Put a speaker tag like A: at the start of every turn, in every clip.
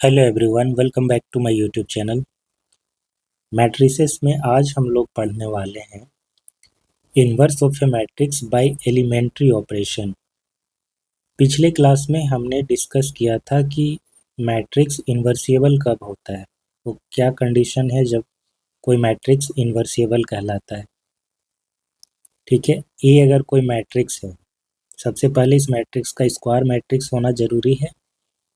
A: Hello everyone, welcome back to my YouTube channel. Matrices में आज हम लोग पढ़ने वाले हैं inverse of a matrix by elementary operation. पिछले क्लास में हमने डिस्कस किया था कि मैट्रिक्स इन्वर्सिबल कब होता है, तो क्या कंडीशन है जब कोई मैट्रिक्स इन्वर्सिबल कहलाता है। ठीक है, ए अगर कोई मैट्रिक्स है, सबसे पहले इस मैट्रिक्स का स्क्वायर मैट्रिक्स होना जरूरी है।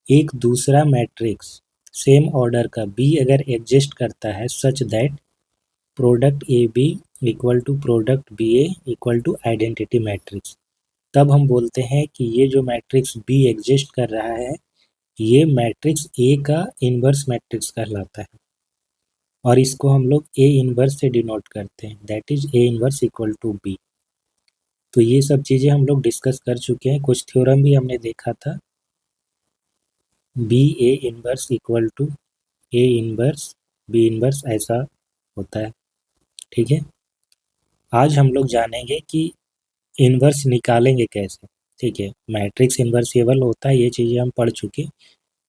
A: एक दूसरा मैट्रिक्स सेम ऑर्डर का बी अगर एग्जिस्ट करता है such that product A B equal to product B A equal to identity matrix, तब हम बोलते हैं कि ये जो मैट्रिक्स बी एग्जिस्ट कर रहा है ये मैट्रिक्स ए का इन्वर्स मैट्रिक्स कहलाता है, और इसको हम लोग ए इन्वर्स से डिनोट करते हैं, that is A inverse equal to B. तो ये सब चीज़ें हम लोग डिस्कस कर चुके हैं, कुछ थ्योरम भी हमने देखा था। B A inverse equal to A inverse B inverse ऐसा होता है। ठीक है, आज हम लोग जानेंगे कि इन्वर्स निकालेंगे कैसे। ठीक है, मैट्रिक्स इन्वर्सिबल होता है, ये चीज़ें हम पढ़ चुके।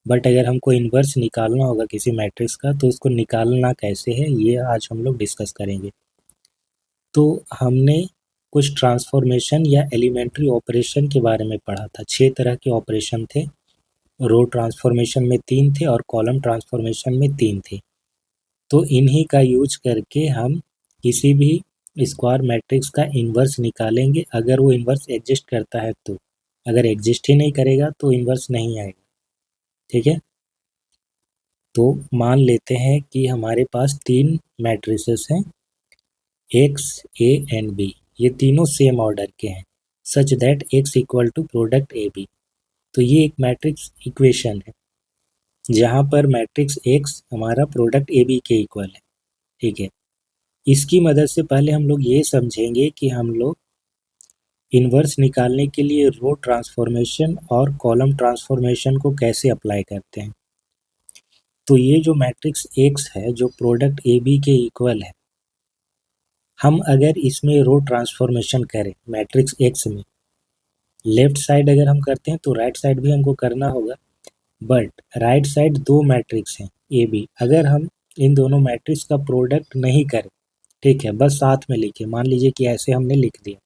A: बट अगर हमको इन्वर्स निकालना होगा किसी मैट्रिक्स का तो उसको निकालना कैसे है ये आज हम लोग डिस्कस करेंगे। तो हमने कुछ ट्रांसफॉर्मेशन या एलिमेंट्री ऑपरेशन के बारे में पढ़ा था। 6 तरह के ऑपरेशन थे। रो ट्रांसफॉर्मेशन में 3 थे और कॉलम ट्रांसफॉर्मेशन में 3 थे। तो इन्हीं का यूज करके हम किसी भी स्क्वायर मैट्रिक्स का इन्वर्स निकालेंगे, अगर वो इन्वर्स एग्जिस्ट करता है तो। अगर एग्जिस्ट ही नहीं करेगा तो इन्वर्स नहीं आएगा। ठीक है, तो मान लेते हैं कि हमारे पास 3 मैट्रिसेस हैं, एक्स ए एंड बी। ये तीनों सेम ऑर्डर के हैं such that X equal to product A B. तो ये एक मैट्रिक्स इक्वेशन है जहाँ पर मैट्रिक्स एक्स हमारा प्रोडक्ट ए बी के इक्वल है। ठीक है, इसकी मदद से पहले हम लोग ये समझेंगे कि हम लोग इन्वर्स निकालने के लिए रो ट्रांसफॉर्मेशन और कॉलम ट्रांसफॉर्मेशन को कैसे अप्लाई करते हैं। तो ये जो मैट्रिक्स एक्स है जो प्रोडक्ट ए बी के इक्वल है, हम अगर इसमें रो ट्रांसफॉर्मेशन करें मैट्रिक्स एक्स में, लेफ्ट साइड अगर हम करते हैं तो राइट साइड भी हमको करना होगा। बट राइट साइड 2 मैट्रिक्स हैं ए बी, अगर हम इन दोनों मैट्रिक्स का प्रोडक्ट नहीं करें, ठीक है, बस साथ में लिखे, मान लीजिए कि ऐसे हमने लिख दिया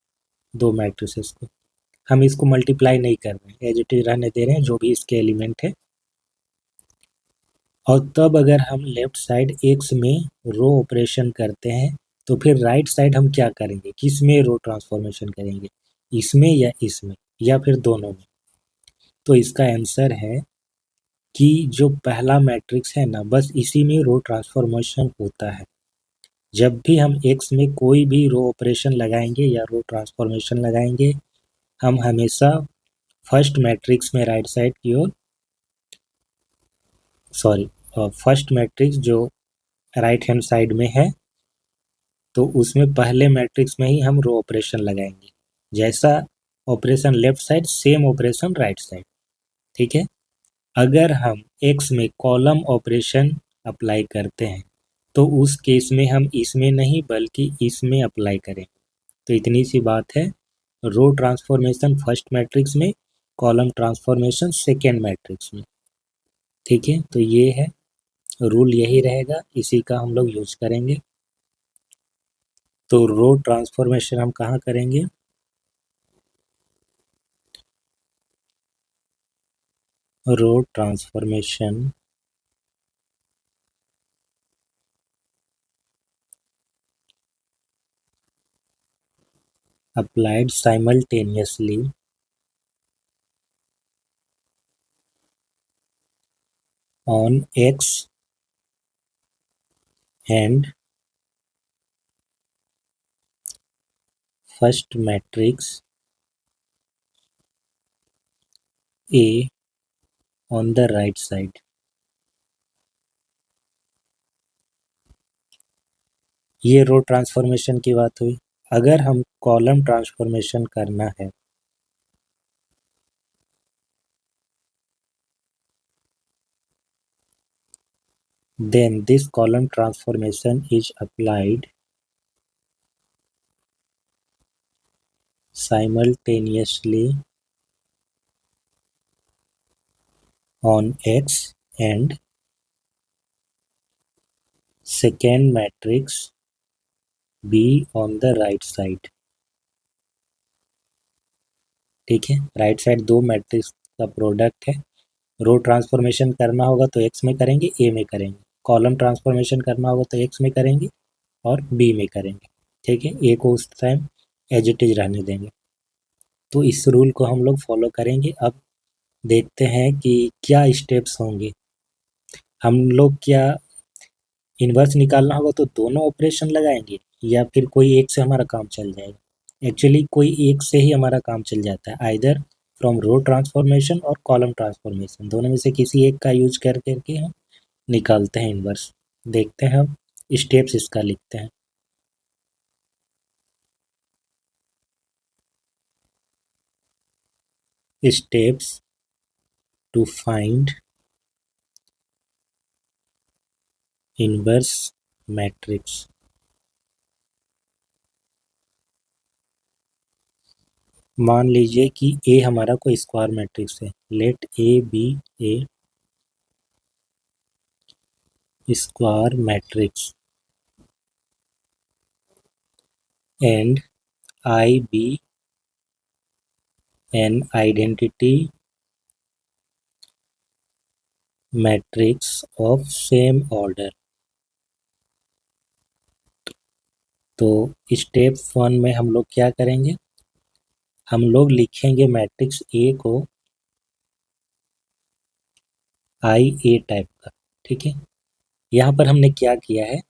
A: 2 मैट्रिसेस को, हम इसको मल्टीप्लाई नहीं कर रहे हैं, एज इट इज रहने दे रहे हैं जो भी इसके एलिमेंट है। और तब अगर हम लेफ्ट साइड एक्स में रो ऑपरेशन करते हैं तो फिर राइट साइड हम क्या करेंगे, किस में रो ट्रांसफॉर्मेशन करेंगे, इसमें या इसमें या फिर दोनों में। तो इसका आंसर है कि जो पहला मैट्रिक्स है ना, बस इसी में रो ट्रांसफॉर्मेशन होता है। जब भी हम एक्स में कोई भी रो ऑपरेशन लगाएंगे या रो ट्रांसफॉर्मेशन लगाएंगे, हम हमेशा फर्स्ट मैट्रिक्स में राइट साइड की ओर, सॉरी, फर्स्ट मैट्रिक्स जो राइट हैंड साइड में है तो उसमें पहले मैट्रिक्स में ही हम रो ऑपरेशन लगाएंगे। जैसा operation left side same operation right side. ठीक है, अगर हम एक्स में कॉलम ऑपरेशन अप्लाई करते हैं तो उस केस में हम इसमें नहीं बल्कि इसमें अप्लाई करें। तो इतनी सी बात है, रो ट्रांसफॉर्मेशन फर्स्ट मैट्रिक्स में, कॉलम ट्रांसफॉर्मेशन सेकेंड मैट्रिक्स में। ठीक है, तो ये है रूल, यही रहेगा, इसी का हम लोग यूज करेंगे। तो रो ट्रांसफॉर्मेशन हम कहाँ करेंगे, रो transformation applied simultaneously on X and first matrix A on the right side। ये रो ट्रांसफॉर्मेशन की बात हुई। अगर हम कॉलम ट्रांसफॉर्मेशन करना है, then this column transformation is applied simultaneously on X and second matrix be on the right side. ठीक है, राइट साइड दो मैट्रिक्स का प्रोडक्ट है। रो ट्रांसफॉर्मेशन करना होगा तो एक्स में करेंगे, ए में करेंगे। कॉलम ट्रांसफॉर्मेशन करना होगा तो एक्स में करेंगे और बी में करेंगे। ठीक है, ए को उस टाइम एज इट इज रहने देंगे। तो इस रूल को हम लोग फॉलो करेंगे। अब देखते हैं कि क्या स्टेप्स होंगे। हम लोग क्या इन्वर्स निकालना होगा तो दोनों ऑपरेशन लगाएंगे या फिर कोई एक से हमारा काम चल जाएगा। एक्चुअली कोई एक से ही हमारा काम चल जाता है, आइदर फ्रॉम रो ट्रांसफॉर्मेशन और कॉलम ट्रांसफॉर्मेशन, दोनों में से किसी एक का यूज कर करके हम निकालते हैं इन्वर्स। देखते हैं, हम स्टेप्स इसका लिखते हैं। Steps to find inverse matrix. मान लीजिए कि ए हमारा कोई स्क्वायर मैट्रिक्स है। Let A be a square matrix and I be an identity matrix of same order. तो स्टेप 1 में हम लोग क्या करेंगे, हम लोग लिखेंगे मैट्रिक्स ए को आई ए टाइप का। ठीक है, यहाँ पर हमने क्या किया है,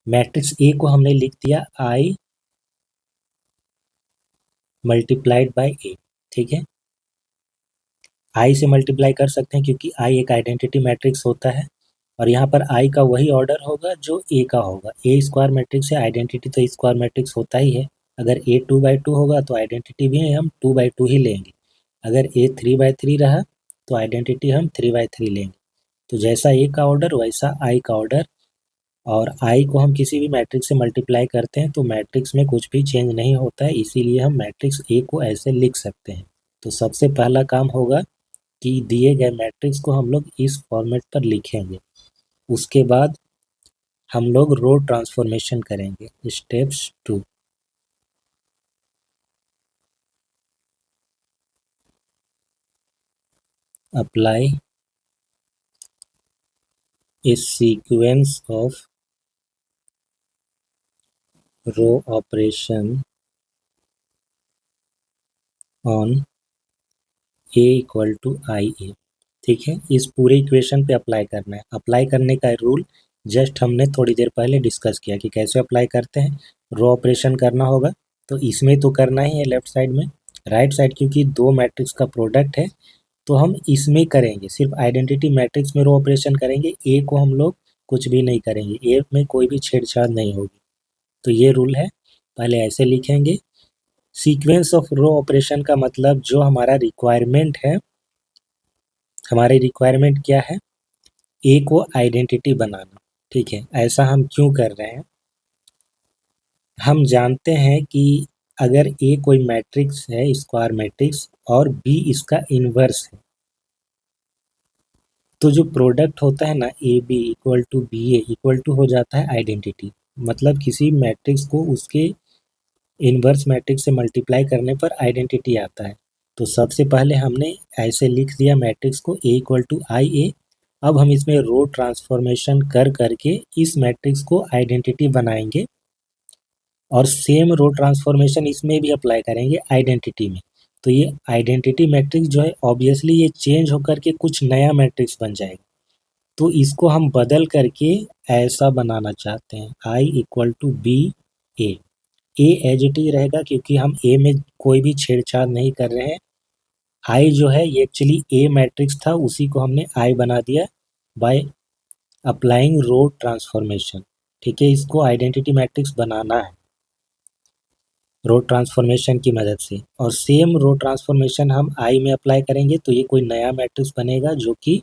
A: मैट्रिक्स ए को हमने लिख दिया आई मल्टीप्लाइड बाय ए। ठीक है, आई से मल्टीप्लाई कर सकते हैं क्योंकि आई एक आइडेंटिटी मैट्रिक्स होता है और यहाँ पर आई का वही ऑर्डर होगा जो ए का होगा। ए स्क्वायर मैट्रिक्स है, आइडेंटिटी तो स्क्वायर मैट्रिक्स होता ही है। अगर ए 2/2 होगा तो आइडेंटिटी भी हम 2/2 ही लेंगे। अगर ए 3/3 रहा तो आइडेंटिटी हम 3/3 लेंगे। तो जैसा ए का ऑर्डर वैसा आई का ऑर्डर। और आई को हम किसी भी मैट्रिक्स से मल्टीप्लाई करते हैं तो मैट्रिक्स में कुछ भी चेंज नहीं होता है, इसीलिए हम मैट्रिक्स ए को ऐसे लिख सकते हैं। तो सबसे पहला काम होगा कि दिए गए मैट्रिक्स को हम लोग इस फॉर्मेट पर लिखेंगे। उसके बाद हम लोग रो ट्रांसफॉर्मेशन करेंगे। Steps 2, apply a sequence of row operation on A equal to I A. ठीक है, इस पूरे इक्वेशन पे अप्लाई करना है। अप्लाई करने का रूल जस्ट हमने थोड़ी देर पहले डिस्कस किया कि कैसे अप्लाई करते हैं। रो ऑपरेशन करना होगा तो इसमें तो करना ही है लेफ्ट साइड में। राइट साइड क्योंकि दो मैट्रिक्स का प्रोडक्ट है तो हम इसमें करेंगे, सिर्फ आइडेंटिटी मैट्रिक्स में रो ऑपरेशन करेंगे। ए को हम लोग कुछ भी नहीं करेंगे, ए में कोई भी छेड़छाड़ नहीं होगी। तो ये रूल है, पहले ऐसे लिखेंगे। सीक्वेंस ऑफ रो ऑपरेशन का मतलब जो हमारा रिक्वायरमेंट है, हमारी रिक्वायरमेंट क्या है, ए को आइडेंटिटी बनाना। ठीक है, ऐसा हम क्यों कर रहे हैं, हम जानते हैं कि अगर ए कोई मैट्रिक्स है स्क्वायर मैट्रिक्स और बी इसका इन्वर्स है तो जो प्रोडक्ट होता है ना A B equal to B A equal to हो जाता है आइडेंटिटी। मतलब किसी मैट्रिक्स को उसके इन्वर्स मैट्रिक्स से मल्टीप्लाई करने पर आइडेंटिटी आता है। तो सबसे पहले हमने ऐसे लिख दिया मैट्रिक्स को ए इक्वल टू आई ए। अब हम इसमें रो ट्रांसफॉर्मेशन कर करके इस मैट्रिक्स को आइडेंटिटी बनाएंगे और सेम रो ट्रांसफॉर्मेशन इसमें भी अप्लाई करेंगे आइडेंटिटी में। तो ये आइडेंटिटी मैट्रिक्स जो है ऑब्वियसली ये चेंज होकर के कुछ नया मैट्रिक्स बन जाएगा। तो इसको हम बदल करके ऐसा बनाना चाहते हैं, I equal to B A. A as it is रहेगा क्योंकि हम ए में कोई भी छेड़छाड़ नहीं कर रहे हैं। आई जो है ये एक्चुअली ए मैट्रिक्स था, उसी को हमने आई बना दिया बाय अप्लाइंग रो ट्रांसफॉर्मेशन। ठीक है, इसको आइडेंटिटी मैट्रिक्स बनाना है रो ट्रांसफॉर्मेशन की मदद से। और सेम रो ट्रांसफॉर्मेशन हम आई में अप्लाई करेंगे तो ये कोई नया मैट्रिक्स बनेगा जो कि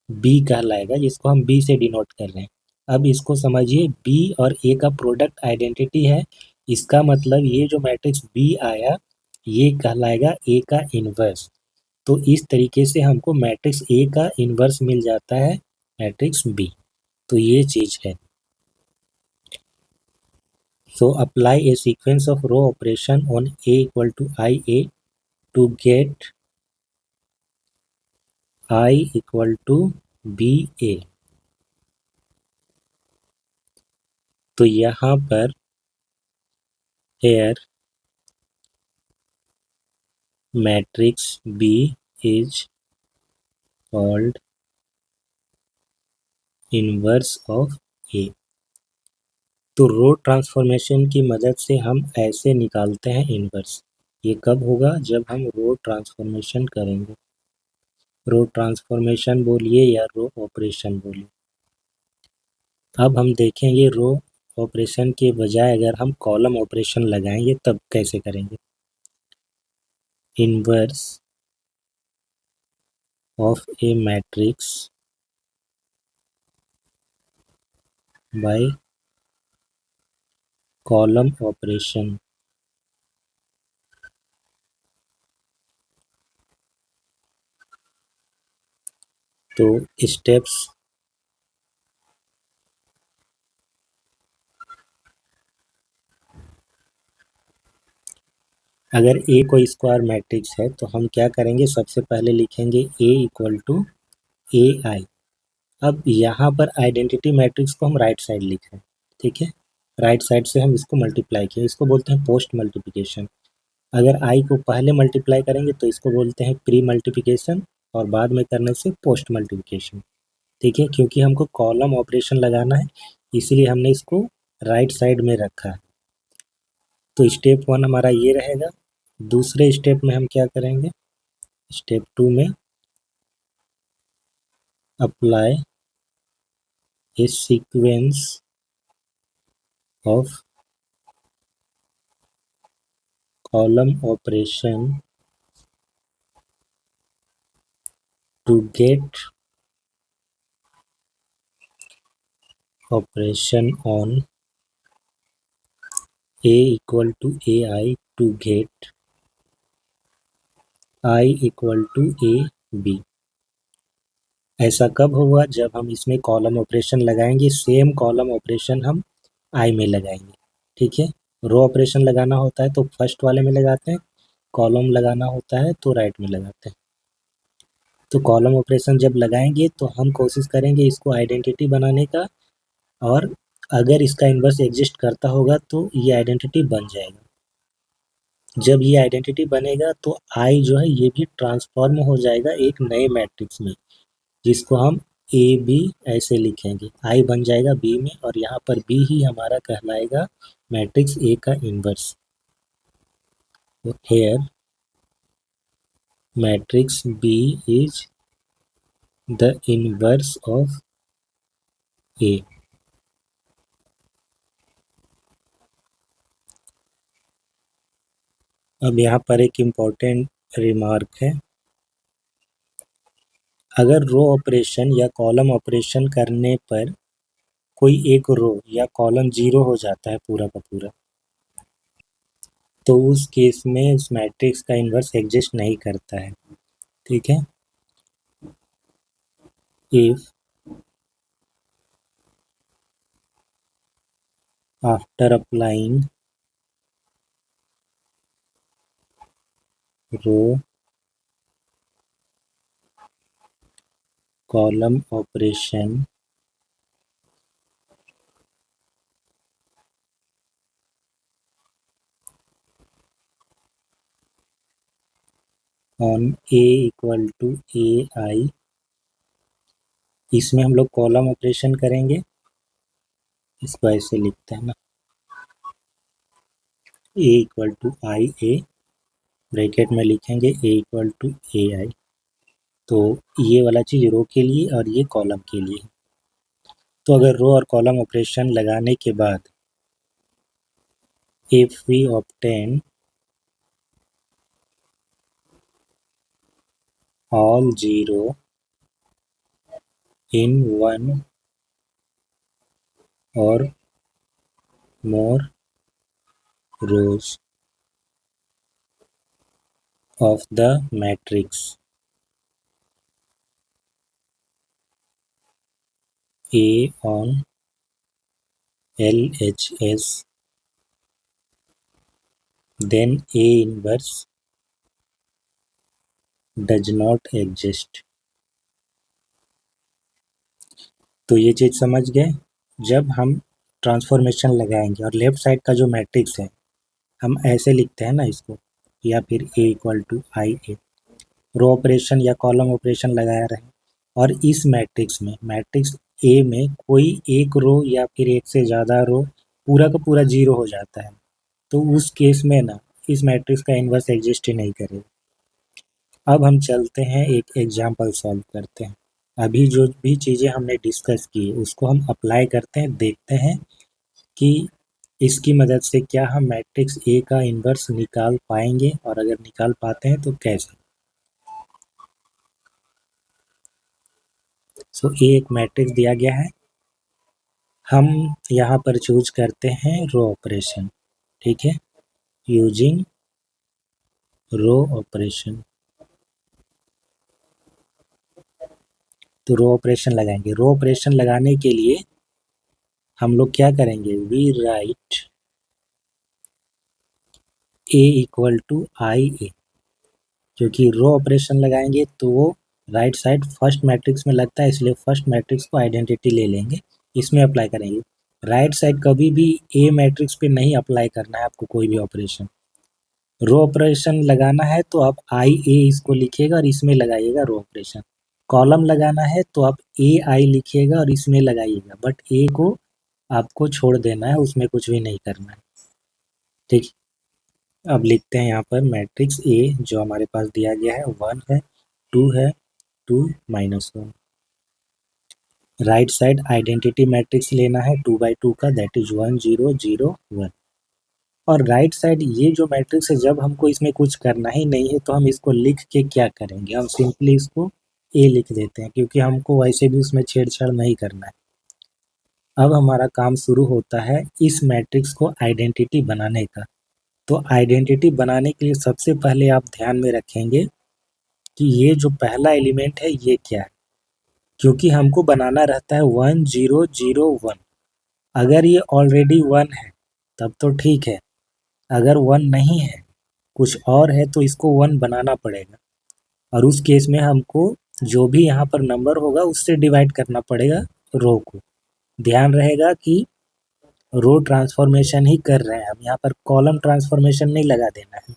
A: बी कहलाएगा, जिसको हम बी से डिनोट कर रहे हैं। अब इसको समझिए, बी और ए का प्रोडक्ट आइडेंटिटी है। इसका मतलब ये जो मैट्रिक्स बी आया ये कहलाएगा ए का इन्वर्स। तो इस तरीके से हमको मैट्रिक्स ए का इन्वर्स मिल जाता है मैट्रिक्स बी। तो ये चीज है। So apply a sequence of row operation on A equal to IA to get I equal to BA। तो यहाँ पर here matrix B is called inverse of A। तो रो ट्रांसफॉर्मेशन की मदद से हम ऐसे निकालते हैं इन्वर्स। ये कब होगा? जब हम रो ट्रांसफॉर्मेशन करेंगे। रो ट्रांसफॉर्मेशन बोलिए या रो ऑपरेशन बोलिए। अब हम देखेंगे रो ऑपरेशन के बजाय अगर हम कॉलम ऑपरेशन लगाएंगे तब कैसे करेंगे। Inverse of a matrix by column operation. तो स्टेप्स अगर ए कोई स्क्वायर मैट्रिक्स है तो हम क्या करेंगे, सबसे पहले लिखेंगे ए इक्वल टू ए आई। अब यहाँ पर आइडेंटिटी मैट्रिक्स को हम राइट साइड लिख रहे हैं, ठीक है। राइट साइड से हम इसको मल्टीप्लाई किए, इसको बोलते हैं पोस्ट मल्टीप्लिकेशन। अगर आई को पहले मल्टीप्लाई करेंगे तो इसको बोलते हैं प्री मल्टीप्लिकेशन, और बाद में करने से पोस्ट मल्टीप्लिकेशन, ठीक है। क्योंकि हमको कॉलम ऑपरेशन लगाना है इसलिए हमने इसको राइट साइड में रखा है। तो स्टेप 1 हमारा ये रहेगा। दूसरे स्टेप में हम क्या करेंगे, स्टेप 2 में apply a sequence of column operation to get operation on A equal to AI to get I equal to AB। ऐसा कब होगा? जब हम इसमें कॉलम ऑपरेशन लगाएंगे। सेम कॉलम ऑपरेशन हम आई में लगाएंगे, ठीक है। रो ऑपरेशन लगाना होता है तो फर्स्ट वाले में लगाते हैं, कॉलम लगाना होता है तो राइट में लगाते हैं। तो कॉलम ऑपरेशन जब लगाएंगे तो हम कोशिश करेंगे इसको आइडेंटिटी बनाने का, और अगर इसका इन्वर्स एग्जिस्ट करता होगा तो ये आइडेंटिटी बन जाएगा। जब ये आइडेंटिटी बनेगा तो आई जो है ये भी ट्रांसफॉर्म हो जाएगा एक नए मैट्रिक्स में, जिसको हम ए बी ऐसे लिखेंगे। आई बन जाएगा बी में, और यहाँ पर बी ही हमारा कहलाएगा मैट्रिक्स ए का इन्वर्स। तो here matrix B is the inverse of A. अब यहाँ पर एक इम्पोर्टेंट रिमार्क है। अगर रो ऑपरेशन या कॉलम ऑपरेशन करने पर कोई एक रो या कॉलम जीरो हो जाता है पूरा का पूरा, तो उस केस में उस मैट्रिक्स का इन्वर्स एग्जिस्ट नहीं करता है, ठीक है। If after applying row column operation on A equal to A I, इसमें हम लोग कॉलम ऑपरेशन करेंगे। इसको ऐसे लिखते हैं ना, A equal to I A, bracket में लिखेंगे ए इक्वल टू ए आई। तो ये वाला चीज़ रो के लिए और ये कॉलम के लिए। तो अगर रो और कॉलम ऑपरेशन लगाने के बाद if we obtain all zero in one or more rows of the matrix, A on LHS, then A inverse does not exist। तो ये चीज़ समझ गए। जब हम ट्रांसफॉर्मेशन लगाएंगे और लेफ्ट साइड का जो मैट्रिक्स है हम ऐसे लिखते हैं ना इसको, या फिर A equal to I A, row operation या कॉलम ऑपरेशन लगा रहे हैं, और इस मैट्रिक्स में, मैट्रिक्स ए में कोई एक रो या फिर एक से ज़्यादा रो पूरा का पूरा जीरो हो जाता है, तो उस केस में ना इस मैट्रिक्स का इन्वर्स एग्जिस्ट ही नहीं करेगा। अब हम चलते हैं एक एग्जाम्पल सॉल्व करते हैं। अभी जो भी चीज़ें हमने डिस्कस की उसको हम अप्लाई करते हैं, देखते हैं कि इसकी मदद से क्या हम मैट्रिक्स ए का इन्वर्स निकाल पाएंगे, और अगर निकाल पाते हैं तो कैसे। सो ए एक मैट्रिक्स दिया गया है, हम यहाँ पर चूज करते हैं रो ऑपरेशन, ठीक है, यूजिंग रो ऑपरेशन। तो रो ऑपरेशन लगाएंगे। रो ऑपरेशन लगाने के लिए हम लोग क्या करेंगे, we write A equal to I A, क्योंकि रो ऑपरेशन लगाएंगे तो वो राइट साइड फर्स्ट मैट्रिक्स में लगता है, इसलिए फर्स्ट मैट्रिक्स को आइडेंटिटी ले लेंगे, इसमें अप्लाई करेंगे। राइट साइड कभी भी ए मैट्रिक्स पे नहीं अप्लाई करना है आपको कोई भी ऑपरेशन। रो ऑपरेशन लगाना है तो आप आई ए इसको लिखिएगा और इसमें लगाइएगा रो ऑपरेशन। कॉलम लगाना है तो आप ए आई लिखिएगा और इसमें लगाइएगा, बट ए को आपको छोड़ देना है, उसमें कुछ भी नहीं करना है, ठीक। अब लिखते हैं यहाँ पर मैट्रिक्स ए जो हमारे पास दिया गया है, 1 है, 2 है, 2 -1। राइट साइड आइडेंटिटी मैट्रिक्स लेना है 2 बाई 2 का, दैट इज 1 0 0 1। और राइट साइड ये जो मैट्रिक्स है, जब हमको इसमें कुछ करना ही नहीं है तो हम इसको लिख के क्या करेंगे, हम सिंपली इसको ए लिख देते हैं, क्योंकि हमको वैसे भी उसमें छेड़छाड़ नहीं करना है। अब हमारा काम शुरू होता है इस मैट्रिक्स को आइडेंटिटी बनाने का। तो आइडेंटिटी बनाने के लिए सबसे पहले आप ध्यान में रखेंगे कि ये जो पहला एलिमेंट है ये क्या है, क्योंकि हमको बनाना रहता है 1 0 0 1। अगर ये ऑलरेडी 1 है तब तो ठीक है, अगर 1 नहीं है कुछ और है तो इसको 1 बनाना पड़ेगा, और उस केस में हमको जो भी यहाँ पर नंबर होगा उससे डिवाइड करना पड़ेगा रो को। ध्यान रहेगा कि रो ट्रांसफॉर्मेशन ही कर रहे हैं हम, यहाँ पर कॉलम ट्रांसफॉर्मेशन नहीं लगा देना है।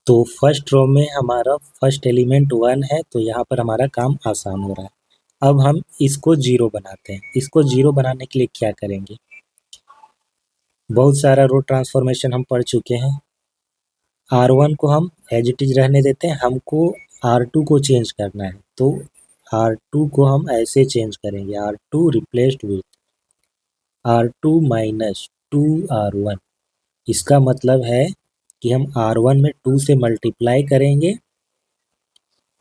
A: तो फर्स्ट रो में हमारा फर्स्ट एलिमेंट 1 है, तो यहाँ पर हमारा काम आसान हो रहा है। अब हम इसको 0 बनाते हैं। इसको 0 बनाने के लिए क्या करेंगे, बहुत सारा रो ट्रांसफॉर्मेशन हम पढ़ चुके हैं। R1 को हम एज इट इज रहने देते हैं, हमको R2 को चेंज करना है, तो R2 को हम ऐसे चेंज करेंगे, R2 replaced with R2 minus 2R1। इसका मतलब है कि हम R1 में 2 से मल्टीप्लाई करेंगे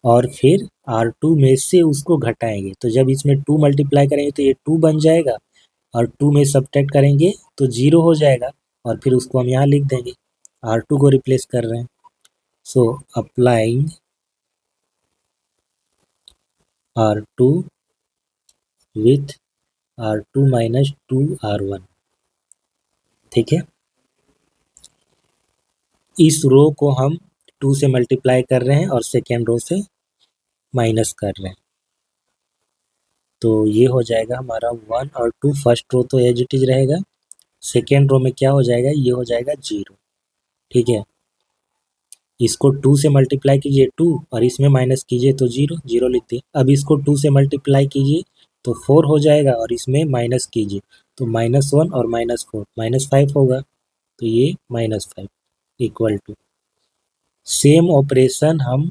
A: और फिर R2 में से उसको घटाएंगे, तो जब इसमें 2 मल्टीप्लाई करेंगे तो ये 2 बन जाएगा, और 2 में सब्ट्रैक्ट करेंगे तो 0 हो जाएगा, और फिर उसको हम यहाँ लिख देंगे, R2 को रिप्लेस कर रहे हैं। So applying R2 with R2 minus 2R1, ठीक है। इस रो को हम 2 से मल्टीप्लाई कर रहे हैं और सेकेंड रो से माइनस कर रहे हैं, तो ये हो जाएगा हमारा 1 और 2। फर्स्ट रो तो एज इट इज रहेगा, सेकेंड रो में क्या हो जाएगा, ये हो जाएगा 0, ठीक है। इसको 2 से मल्टीप्लाई कीजिए 2, और इसमें माइनस कीजिए तो 0 0 लिख दिए। अब इसको 2 से मल्टीप्लाई कीजिए तो 4 हो जाएगा, और इसमें माइनस कीजिए तो -1 और -4 -5 होगा, तो ये -5 इक्वल टू। सेम ऑपरेशन हम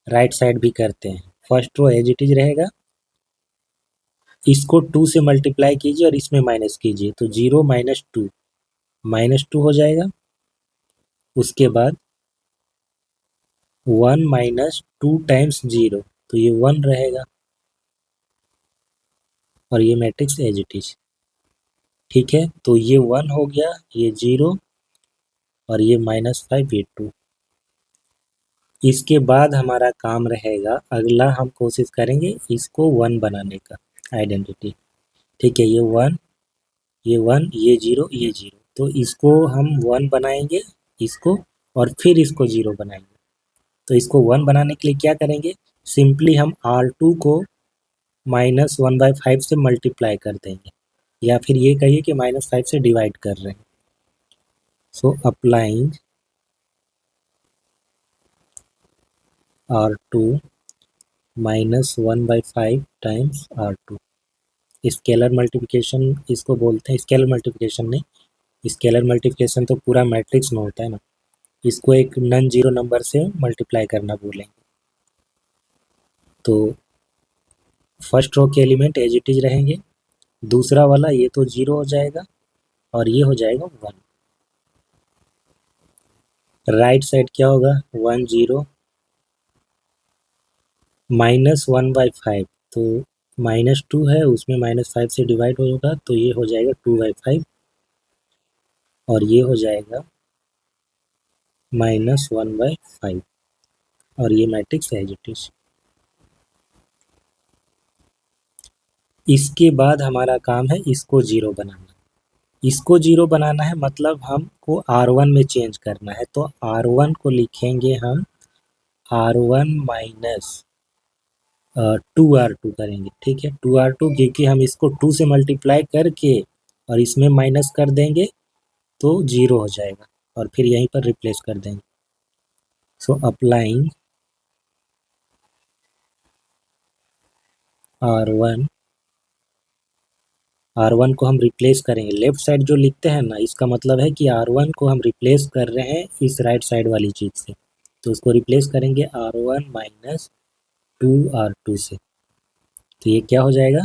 A: राइट साइड भी करते हैं। First row as it is रहेगा, इसको 2 से मल्टीप्लाई कीजिए और इसमें माइनस कीजिए तो 0 -2 हो जाएगा। उसके बाद 1 माइनस 2 टाइम्स 0, तो ये 1 रहेगा, और ये मैट्रिक्स एज इट इज, ठीक है। तो ये 1 हो गया, ये 0, और ये -5 ये 2। इसके बाद हमारा काम रहेगा, अगला हम कोशिश करेंगे इसको 1 बनाने का। आइडेंटिटी। ठीक है, ये वन, ये वन, ये जीरो, ये जीरो, तो इसको हम वन बनाएंगे, इसको, और फिर इसको जीरो बनाएंगे। तो इसको वन बनाने के लिए क्या करेंगे, सिंपली हम R2 को -1/5 से मल्टीप्लाई कर देंगे, या फिर ये कहिए कि -5 से डिवाइड कर रहे हैं। So applying R2 -1/5 times R2। Scalar multiplication इसको बोलते हैं, स्केलर मल्टीप्लिकेशन नहीं, स्केलर मल्टीप्लिकेशन तो पूरा मैट्रिक्स में होता है ना, इसको एक नॉन जीरो नंबर से मल्टीप्लाई करना बोलेंगे। तो फर्स्ट रो के एलिमेंट एज इट इज रहेंगे, दूसरा वाला ये तो जीरो हो जाएगा और ये हो जाएगा वन। राइट साइड क्या होगा, 1 0 -1/5, तो -2 है, उसमें -5 से डिवाइड होगा तो ये हो जाएगा 2/5, और ये हो जाएगा -1/5, और ये मैट्रिक्स एज इट इज। इसके बाद हमारा काम है इसको जीरो बनाना। इसको जीरो बनाना है मतलब हमको R1 में चेंज करना है, तो R1 को लिखेंगे हम R1 माइनस 2R2 करेंगे। ठीक है, 2R2, क्योंकि हम इसको 2 से मल्टीप्लाई करके और इसमें माइनस कर देंगे तो जीरो हो जाएगा, और फिर यहीं पर रिप्लेस कर देंगे। सो अप्लाइंग R1, R1 को हम रिप्लेस करेंगे, लेफ्ट साइड जो लिखते हैं ना, इसका मतलब है कि R1 को हम रिप्लेस कर रहे हैं इस राइट साइड वाली चीज़ से, तो उसको रिप्लेस करेंगे R1 माइनस 2R2 से। तो ये क्या हो जाएगा,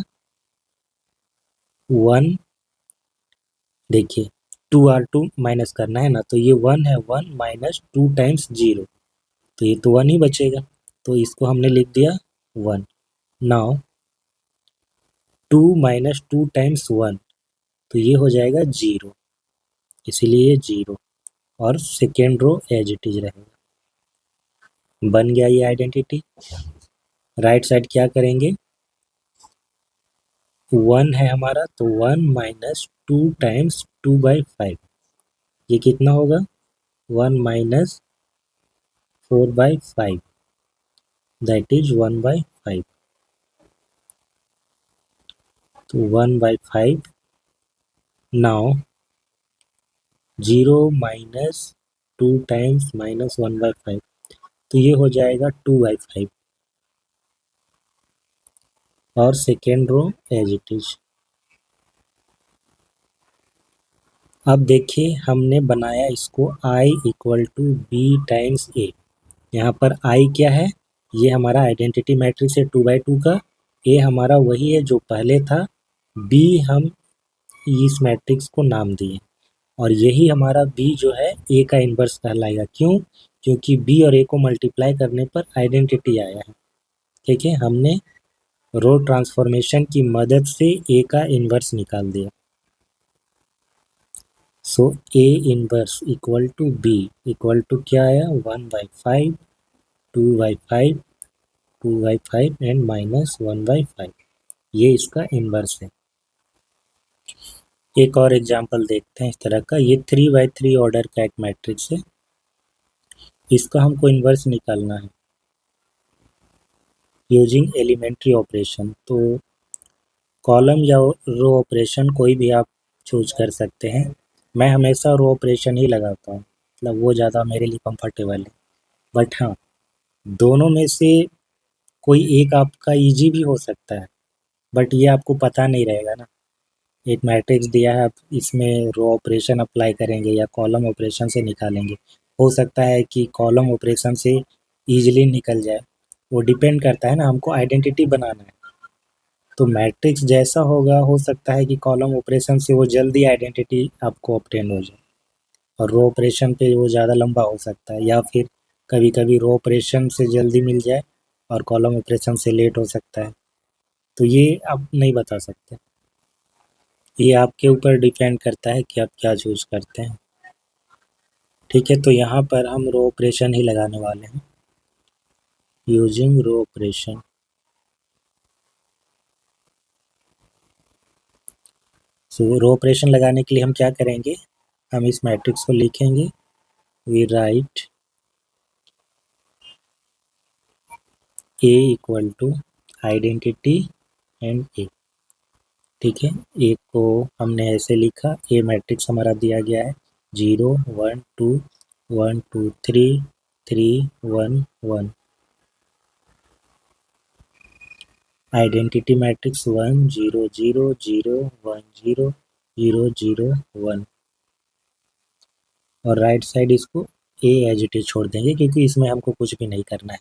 A: 1, देखिए 2R2 माइनस करना है ना, तो ये 1 है, 1 माइनस 2 टाइम्स जीरो, तो ये तो 1 ही बचेगा, तो इसको हमने लिख दिया 1। नाउ 2 माइनस 2 टाइम्स 1, तो ये हो जाएगा जीरो, इसीलिए ये जीरो, और second row as it is रहेगा। बन गया ये आइडेंटिटी। राइट साइड क्या करेंगे, 1 है हमारा, तो 1 माइनस 2 टाइम्स 2/5, ये कितना होगा, 1 माइनस 4/5, दैट इज 1/5। तो 1/5, नाउ 0 माइनस 2 टाइम्स -1/5, तो ये हो जाएगा 2/5, और second row as it is. अब देखिए हमने बनाया इसको I equal to B times A. यहाँ पर I क्या है, ये हमारा आइडेंटिटी मैट्रिक्स है 2/2 का, ए हमारा वही है जो पहले था, बी हम इस मैट्रिक्स को नाम दिए, और यही हमारा बी जो है ए का इन्वर्स कहलाएगा। क्यों, क्योंकि बी और ए को मल्टीप्लाई करने पर आइडेंटिटी आया है। ठीक है, हमने रो ट्रांसफॉर्मेशन की मदद से ए का इन्वर्स निकाल दिया। So A inverse equal to B equal to क्या आया, 1/5, 2/5, 2/5 एंड -1/5, ये इसका इन्वर्स है। एक और एग्जांपल देखते हैं इस तरह का, ये 3/3 ऑर्डर का एक मैट्रिक्स है, इसका हमको इन्वर्स निकालना है यूजिंग एलिमेंट्री ऑपरेशन। तो कॉलम या रो ऑपरेशन कोई भी आप चूज कर सकते हैं, मैं हमेशा रो ऑपरेशन ही लगाता हूँ, मतलब वो ज़्यादा मेरे लिए कंफर्टेबल है। बट हाँ, दोनों में से कोई एक आपका इजी भी हो सकता है, बट ये आपको पता नहीं रहेगा ना। एक मैट्रिक्स दिया है, आप इसमें रो ऑपरेशन अप्लाई करेंगे या कॉलम ऑपरेशन से निकालेंगे, हो सकता है कि कॉलम ऑपरेशन से ईजिली निकल जाए, वो डिपेंड करता है ना, हमको आइडेंटिटी बनाना है। तो मैट्रिक्स जैसा होगा, हो सकता है कि कॉलम ऑपरेशन से वो जल्दी आइडेंटिटी आपको ऑब्टेन हो जाए, और रो ऑपरेशन पे वो ज़्यादा लंबा हो सकता है, या फिर कभी कभी रो ऑपरेशन से जल्दी मिल जाए और कॉलम ऑपरेशन से लेट हो सकता है। तो ये आप नहीं बता सकते, ये आपके ऊपर डिपेंड करता है कि आप क्या चूज करते हैं। ठीक है, तो यहाँ पर हम रो ऑपरेशन ही लगाने वाले हैं, यूजिंग रो ऑपरेशन। सो रो ऑपरेशन लगाने के लिए हम क्या करेंगे, हम इस मैट्रिक्स को लिखेंगे, we write A equal to identity and A. ठीक है, ए को हमने ऐसे लिखा, ए मैट्रिक्स हमारा दिया गया है 0 1 2 1 2 3 3 1 1। Identity matrix 1 0 0 0 1 0 0 0 1। और राइट साइड इसको ए एज इट इज छोड़ देंगे क्योंकि इसमें हमको कुछ भी नहीं करना है।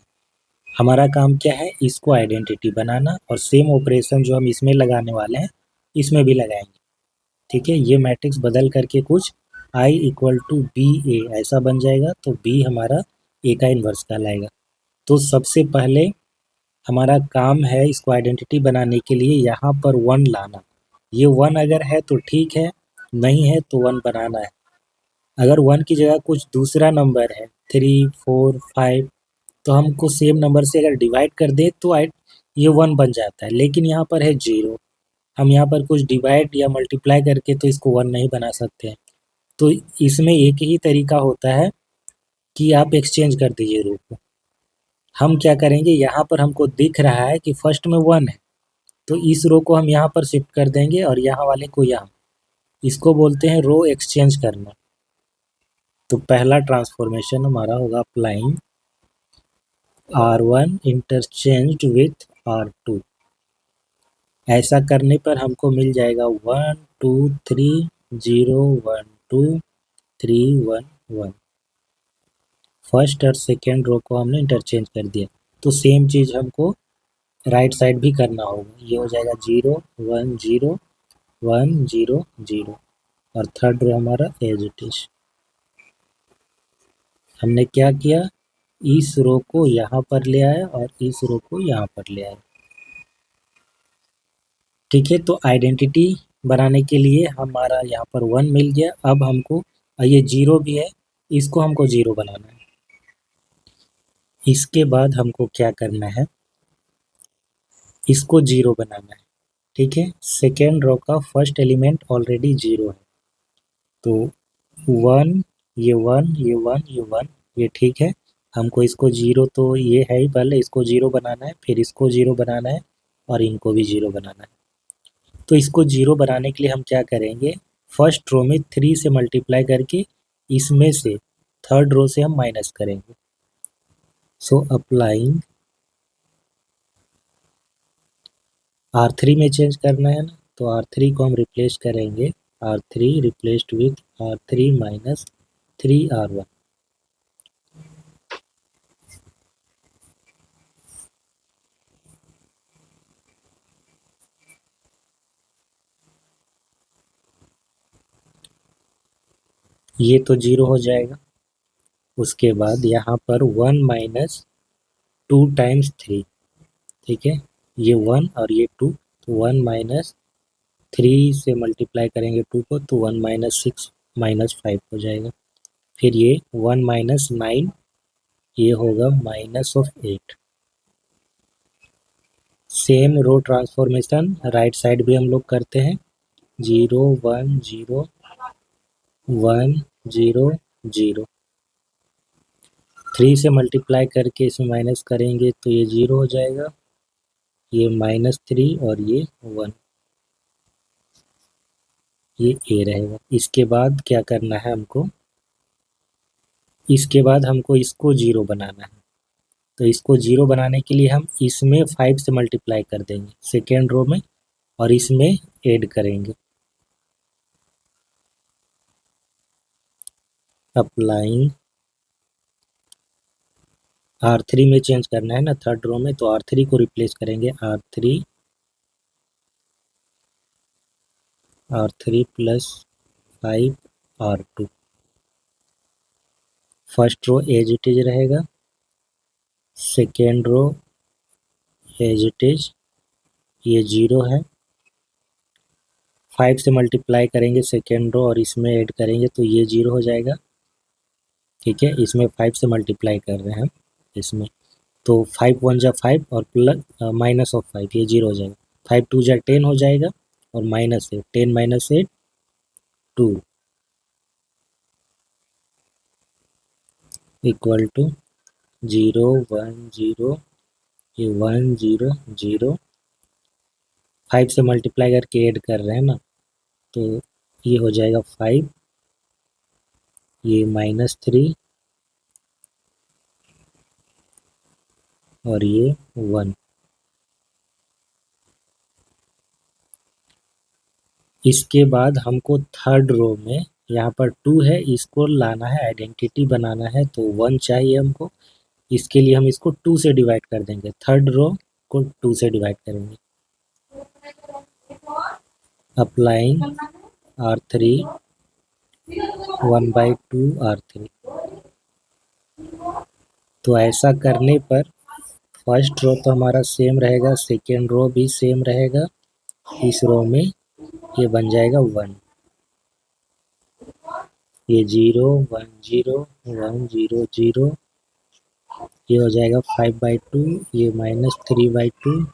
A: हमारा काम क्या है, इसको आइडेंटिटी बनाना और सेम ऑपरेशन जो हम इसमें लगाने वाले हैं इसमें भी लगाएंगे। ठीक है, ये मैट्रिक्स बदल करके कुछ आई इक्वल टू बी ए ऐसा बन जाएगा, तो बी हमारा ए का इन्वर्स कहलाएगा। तो सबसे पहले हमारा काम है इसको आइडेंटिटी बनाने के लिए यहाँ पर 1 लाना। ये 1 अगर है तो ठीक है, नहीं है तो 1 बनाना है। अगर 1 की जगह कुछ दूसरा नंबर है 3 4 5, तो हमको सेम नंबर से अगर डिवाइड कर दे तो ये 1 बन जाता है। लेकिन यहाँ पर है 0, हम यहाँ पर कुछ डिवाइड या मल्टीप्लाई करके तो इसको 1 नहीं बना सकते हैं। तो इसमें एक ही तरीका होता है कि आप एक्सचेंज कर दीजिए रो को। हम क्या करेंगे, यहाँ पर हमको दिख रहा है कि फर्स्ट में 1 है, तो इस रो को हम यहाँ पर शिफ्ट कर देंगे और यहाँ वाले को यहाँ। इसको बोलते हैं रो एक्सचेंज करना। तो पहला ट्रांसफॉर्मेशन हमारा होगा applying R1 interchanged with R2। ऐसा करने पर हमको मिल जाएगा 1 2 3 0 1 2 3 1 1। फर्स्ट और सेकेंड रो को हमने इंटरचेंज कर दिया। तो सेम चीज़ हमको राइट साइड भी करना होगा। ये हो जाएगा 0 1 0 1 0 0 और थर्ड रो हमारा एज इट इज। हमने क्या किया, इस रो को यहाँ पर ले आया और इस रो को यहाँ पर ले आया। ठीक है, तो आइडेंटिटी बनाने के लिए हमारा यहाँ पर 1 मिल गया। अब हमको ये 0 भी है, इसको हमको 0 बनाना है। इसके बाद हमको क्या करना है, इसको 0 बनाना है। ठीक है, सेकेंड रो का फर्स्ट एलिमेंट ऑलरेडी 0 है, तो 1 ये 1 ये 1 ये 1 ये ठीक है। हमको इसको 0 तो ये है ही, पहले इसको 0 बनाना है, फिर इसको 0 बनाना है और इनको भी 0 बनाना है। तो इसको 0 बनाने के लिए हम क्या करेंगे, फर्स्ट रो में 3 से मल्टीप्लाई करके इसमें से थर्ड रो से हम माइनस करेंगे। सो अप्लाइंग R3 में चेंज करना है ना, तो R3 को हम रिप्लेस करेंगे, R3 replaced with R3 minus 3R1। ये तो 0 हो जाएगा। उसके बाद यहाँ पर 1 माइनस 2 टाइम्स 3। ठीक है, ये 1 और ये 2, तो 1 माइनस 3 से मल्टीप्लाई करेंगे 2 को, तो 1 माइनस 6 माइनस 5 हो जाएगा। फिर ये 1 माइनस 9, ये होगा minus of 8। Same row transformation right side भी हम लोग करते हैं, 0 1 0 1 0 0। 3 से मल्टीप्लाई करके इसमें माइनस करेंगे तो ये 0 हो जाएगा, ये -3 और ये 1, ये ए रहेगा। इसके बाद क्या करना है हमको, इसके बाद हमको इसको 0 बनाना है। तो इसको 0 बनाने के लिए हम इसमें 5 से मल्टीप्लाई कर देंगे सेकेंड रो में और इसमें ऐड करेंगे। अप्लाइंग R3 में चेंज करना है ना थर्ड रो में, तो R3 को रिप्लेस करेंगे R3 plus 5R2। First row as it is रहेगा, second row as it is, ये 0 है। 5 से मल्टीप्लाई करेंगे सेकेंड रो और इसमें ऐड करेंगे तो ये 0 हो जाएगा। ठीक है, इसमें 5 से मल्टीप्लाई कर रहे हैं हम इसमें, तो 5 1 जा 5 और प्लस माइनस ऑफ 5, ये 0 हो जाएगा। 5 2 जा 10 हो जाएगा और -8, 10 - 8 2 इक्वल टू 0 1 0, ये 1 0 0, 5 से मल्टीप्लाई करके ऐड कर रहे हैं ना, तो ये हो जाएगा 5, ये -3 और ये 1। इसके बाद हमको थर्ड रो में यहाँ पर 2 है, इसको लाना है, आइडेंटिटी बनाना है, तो 1 चाहिए हमको। इसके लिए हम इसको 2 से डिवाइड कर देंगे, थर्ड रो को 2 से डिवाइड करेंगे। Applying R3 1/2 R3। तो ऐसा करने पर फर्स्ट रो तो हमारा सेम रहेगा, सेकेंड रो भी सेम रहेगा, इस रो में ये बन जाएगा 1, ये 0 1 0 1 0 0, ये हो जाएगा 5/2, ये -3/2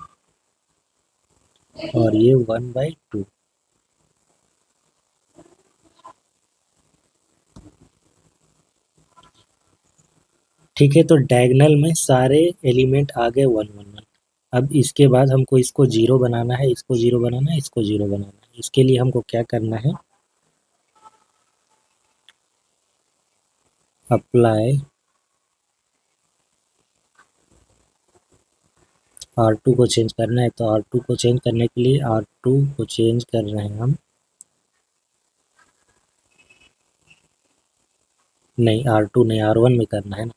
A: और ये 1/2। ठीक है, तो डायगोनल में सारे एलिमेंट आ गए 1 1 1। अब इसके बाद हमको इसको 0 बनाना है, इसको 0 बनाना है, इसको 0 बनाना है। इसके लिए हमको क्या करना है, अप्लाई R2 को चेंज करना है, तो R2 को चेंज करने के लिए R2 को चेंज कर रहे हैं हम, नहीं R2 नहीं, R1 में करना है ना।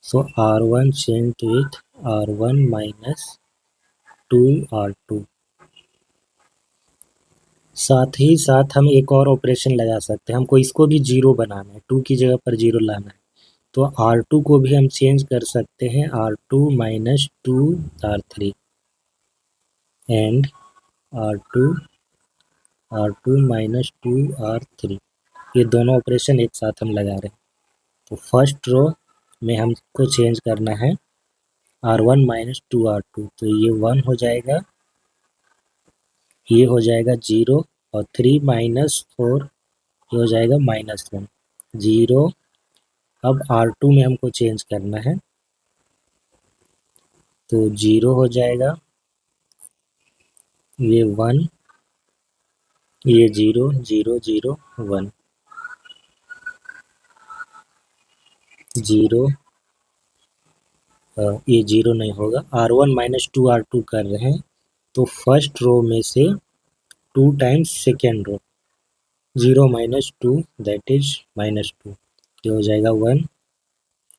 A: सो R1 change with R1 - 2 R2। साथ ही साथ हम एक और ऑपरेशन लगा सकते हैं, हमको इसको भी 0 बनाना है, 2 की जगह पर 0 लाना है, तो R2 को भी हम चेंज कर सकते हैं, R2 - 2 R3 and R2 - 2 R3। ये दोनों ऑपरेशन एक साथ हम लगा रहे हैं। तो फर्स्ट रो में हमको चेंज करना है R1 - 2 R2, तो ये 1 हो जाएगा, ये हो जाएगा 0 और 3 - 4 ये हो जाएगा -1 0। अब R2 में हमको चेंज करना है, तो 0 हो जाएगा, ये 1, ये 0 0 0 1 0, ये 0 नहीं होगा, R1 - 2 R2 कर रहे हैं, तो फर्स्ट रो में से 2 times second row, 0 - 2 that is -2, ये हो जाएगा 1,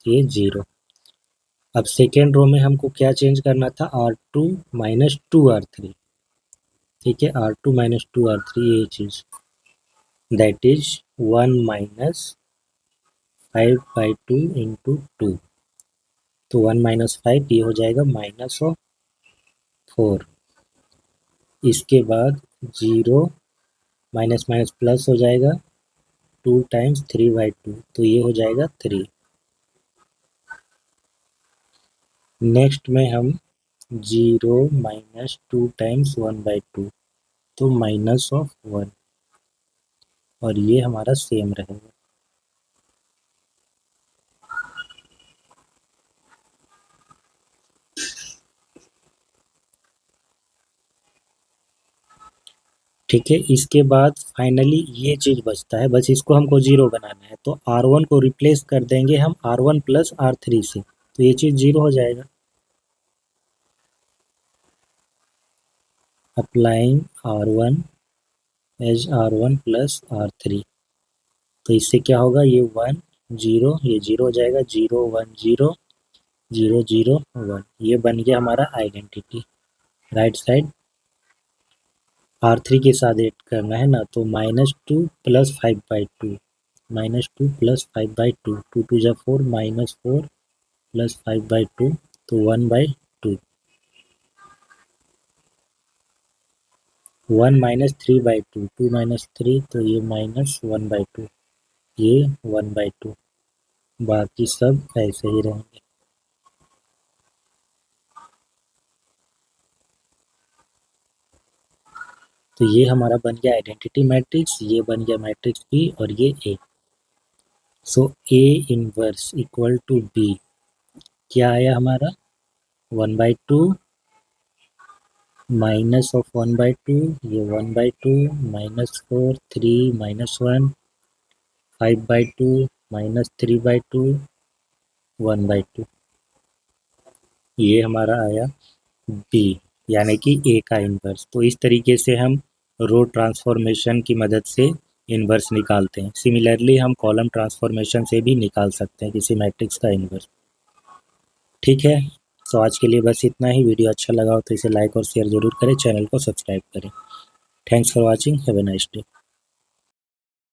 A: ये 0। अब सेकेंड रो में हमको क्या चेंज करना था, R2 - 2 R3। ठीक है, R2 - 2 R3 ये चीज़, दैट इज 1 - 5/2 इंटू 2, तो 1 - 5 ये हो जाएगा -4। इसके बाद 0 माइनस माइनस प्लस हो जाएगा, 2 टाइम्स 3/2, तो ये हो जाएगा 3। नेक्स्ट में हम 0 - 2 टाइम्स 1/2, तो -1, और ये हमारा सेम रहेगा। ठीक है, इसके बाद फाइनली ये चीज़ बचता है, बस इसको हमको 0 बनाना है, तो R1 को रिप्लेस कर देंगे हम R1 + R3 से, तो ये चीज़ 0 हो जाएगा। Applying R1 as R1 + R3, तो इससे क्या होगा, ये 1 0, ये 0 हो जाएगा, 0 1 0 0 0 1, ये बन गया हमारा आइडेंटिटी। राइट साइड R3 के साथ ऐड करना है ना, तो -2 + 5/2, -2 + 5/2, 2 2 जा 4, -4 + 5/2, तो 1/2, 1 - 3/2, 2 - 3, तो ये -1/2, ये 1/2, बाकी सब ऐसे ही रहेंगे। तो ये हमारा बन गया आइडेंटिटी मैट्रिक्स, ये बन गया मैट्रिक्स बी और ये A. So A inverse equal to B क्या आया हमारा 1/2 माइनस ऑफ 1/2, ये 1/2 -4 3 -1 5/2 -3/2 1/2। ये हमारा आया बी यानी कि ए का इन्वर्स। तो इस तरीके से हम रो ट्रांसफॉर्मेशन की मदद से इन्वर्स निकालते हैं। सिमिलरली हम कॉलम ट्रांसफॉर्मेशन से भी निकाल सकते हैं किसी मैट्रिक्स का इन्वर्स। ठीक है, तो आज के लिए बस इतना ही। वीडियो अच्छा लगा हो तो इसे लाइक और शेयर ज़रूर करें, चैनल को सब्सक्राइब करें। Thanks for watching, have a nice day.